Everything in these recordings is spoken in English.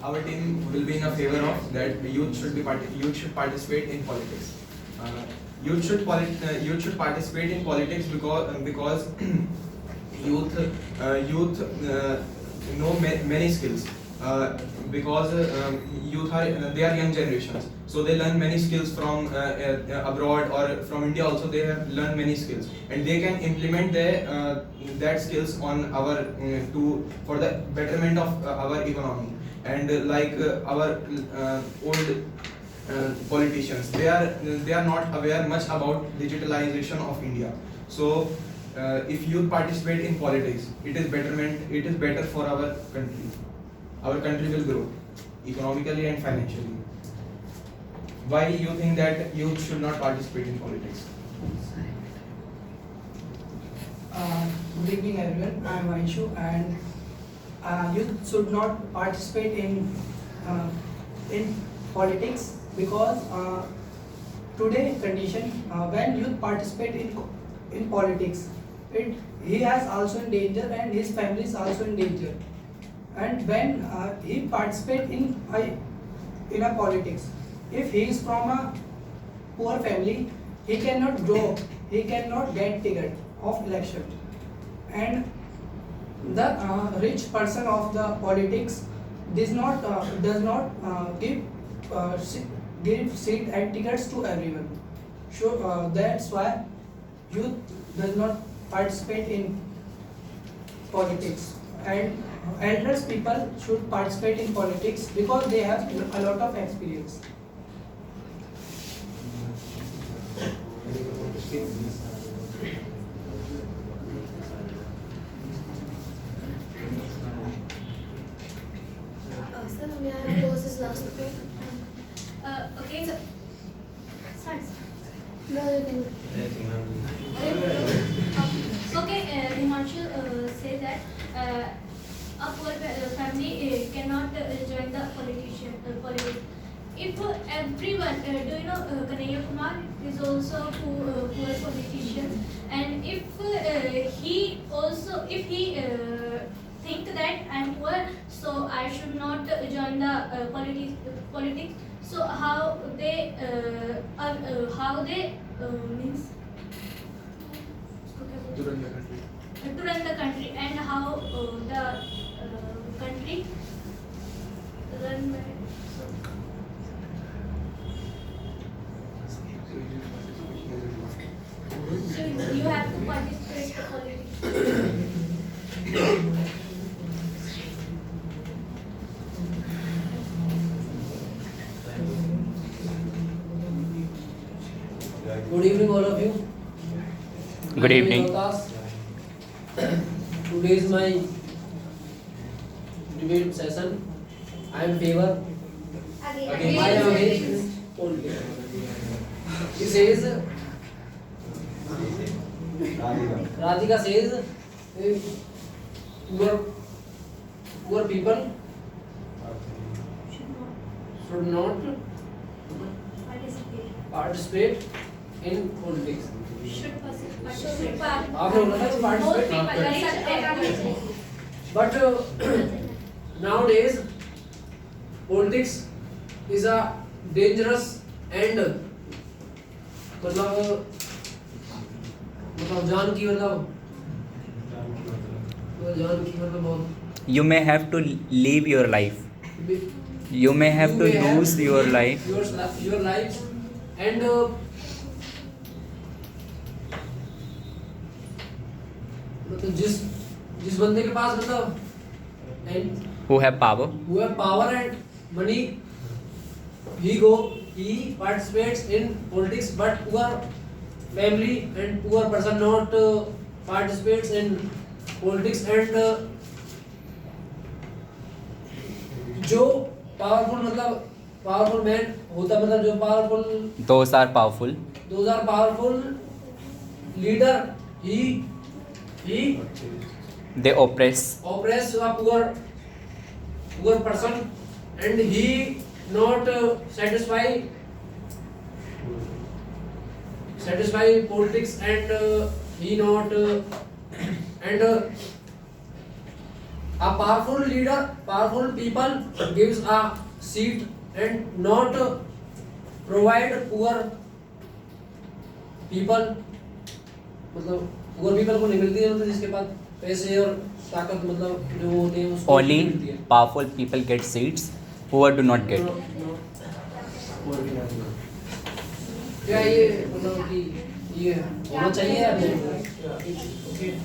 our team will be in a favor of that youth should participate in politics. Youth should participate in politics because youth know many skills. Because youth are they are young generations, so they learn many skills from abroad or from India also. They have learned many skills, and they can implement that skills on our for the betterment of our economy. And our old politicians, they are not aware much about digitalization of India. So if youth participate in politics, it is better for our country. Our country will grow economically and financially. Why you think that youth should not participate in politics? Good evening, everyone. I am Vanshu, and youth should not participate in politics because today condition, when youth participate in politics, he has also in danger and his family is also in danger. And when he participate in a politics, if he is from a poor family, he cannot grow, he cannot get ticket of election. And the rich person of the politics does not give seat and tickets to everyone. So that's why youth does not participate in politics. And elders people should participate in politics because they have a lot of experience. Sir, may I pose this last question? Okay, so start. No, you can. Okay, Himanshu say that a poor family cannot join the politics. If everyone, do you know Kanhaiya Kumar is also a poor politician, and if he think that I'm poor, so I should not join the politics. So how they means To run the country. to run the country, and how the country run by. So you have to participate in politics. Good evening, all of you. Good evening. Today is my debate session. I am in favor. Again. I am against only. He says, Radhika says, poor people should not participate in politics. आपने बोला था participate. But nowadays politics is a dangerous and मतलब जान की मतलब बहुत. You may have to leave your life. You may have to lose your life. Your life and मतलब जिस बंदे के पास मतलब and Who have power? who have power and money, he participates in politics, but poor family and poor person not participates in politics. And जो powerful man होता मतलब जो powerful, Those are powerful. those are powerful leader, he They oppress. oppress a poor person, and he not satisfy politics, and he not and A powerful leader, powerful people gives a seat and not provide poor people. मतलब poor people को नहीं मिलती है, मतलब जिसके पास पैसे और ताकत मतलब जो होते हैं उसको Only मिलती है. powerful people get seats, poor do not get. क्या ये मतलब कि ये होना चाहिए या नहीं?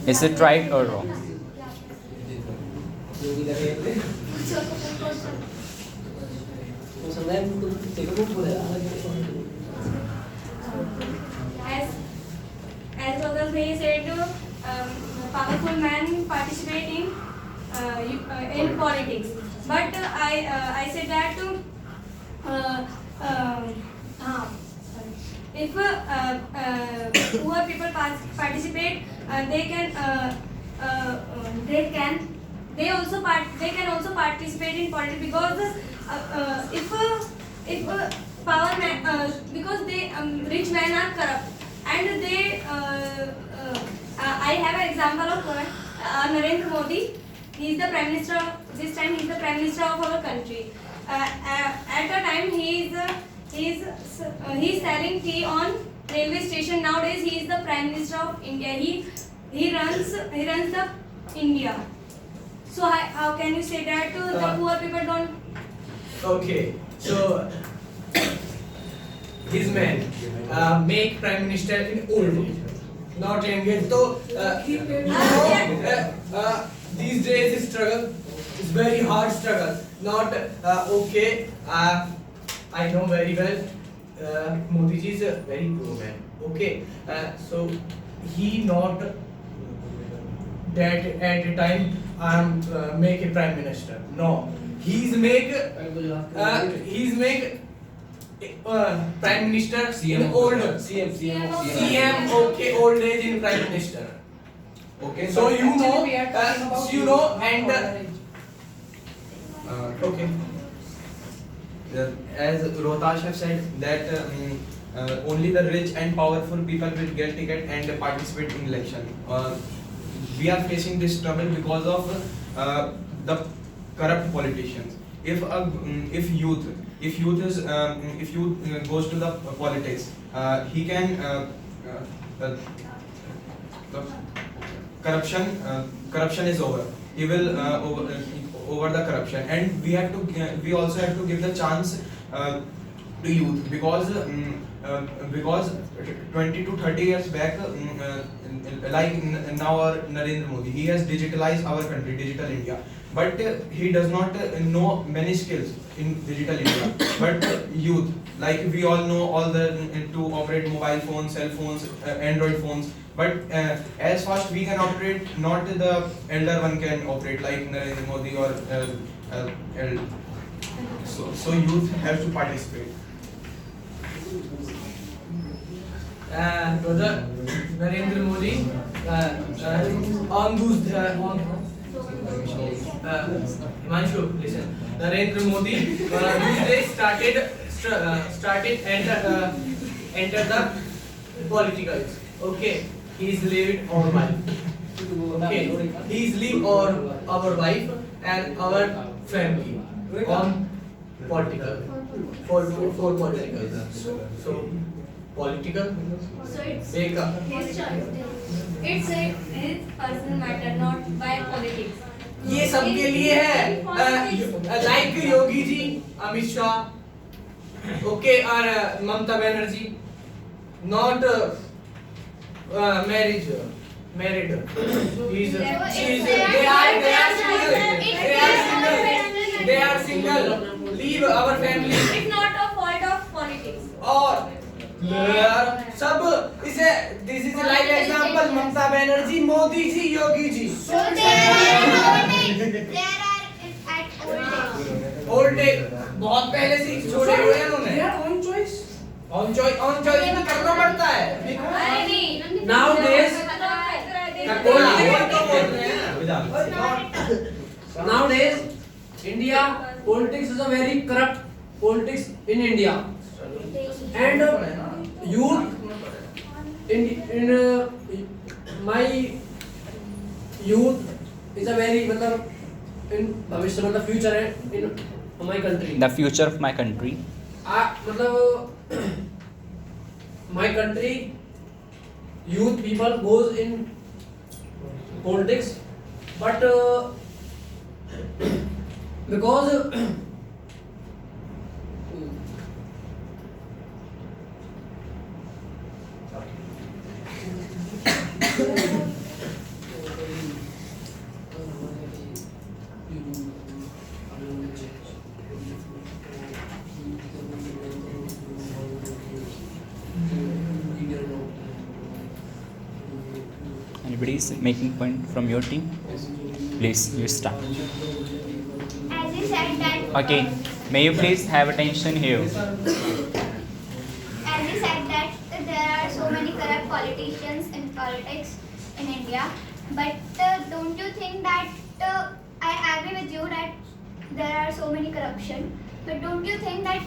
Is it right or wrong? वो समय तुम देखो पूरे As Dr. Bhai said, powerful men participate in politics. But I said that if poor people participate, they can also participate in politics because if power man because they rich men are corrupt and they I have an example of Narendra Modi. He is the prime minister. This time he is the prime minister of our country. At a time he is selling tea on railway station. Nowadays he is the prime minister of India. He runs the India. So how can you say that the poor people don't? Okay, so his men make prime minister in old age, not young age. So these days struggle is very hard struggle. Not okay. I know very well. Modi ji is a very poor man. Okay, so he not that at a time make a prime minister. No, he's make prime minister in old CM. Okay, old age in prime minister. Okay. So you know, Actually, we are talking about and okay. As Rohtash have said that only the rich and powerful people will get ticket and participate in election. We are facing this trouble because of the corrupt politicians. If youth goes to the politics, he can the corruption is over. He will over the corruption, and we also have to give the chance to youth because 20 to 30 years back, like now our Narendra Modi, he has digitalized our country, digital India, but he does not know many skills in digital India. But youth, like we all know all the to operate mobile phones, cell phones, Android phones. But as fast we can operate, not the elder one can operate like Narendra Modi or so youth have to participate. Brother Narendra Modi on those Himanshu, listen. Narendra Modi these days started enter the politicals. Okay, he's lived our wife. Okay, he's lived our wife and our family on political for political. So political. So it's Wake up. his choice. It's his personal matter, not by politics. ये सबके लिए है like Yogi ji, Amit Shah, okay, और Mamata Banerjee, not married. They are single. Leave our family. It's not a fault of politics. और सब इसे this is like example Mamata Banerjee, Modi ji, Yogi ji. Old age बहुत पहले से छोड़े हुए हैं उन्होंने. Their own choice. On choice में करना पड़ता है. Nowadays, nowadays, India politics is a very corrupt politics in India, and youth in my youth is a very मतलब in भविष्य मतलब फ्यूचर है in my country. The future of my country. मतलब my country youth people goes in politics, but because Anybody is making point from your team? Please, you start. As you said that. Okay, may you please have attention here. As you said that there are so many corrupt politicians in politics in India, but don't you think that I agree with you that there are so many corruption, but don't you think that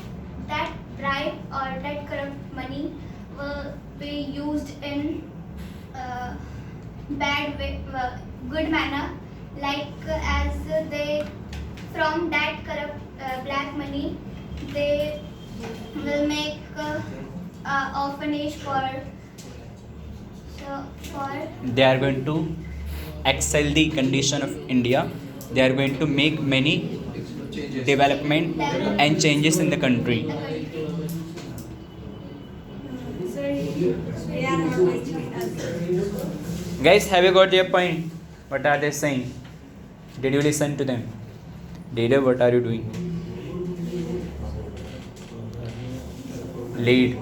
that bribe or that corrupt money will be used in bad way, good manner, like as they from that corrupt black money they will make orphanage for They are going to excel the condition of India. They are going to make many development and changes in the country. the country. Guys, have you got their point? What are they saying? Did you listen to them? Leader, what are you doing? Lead.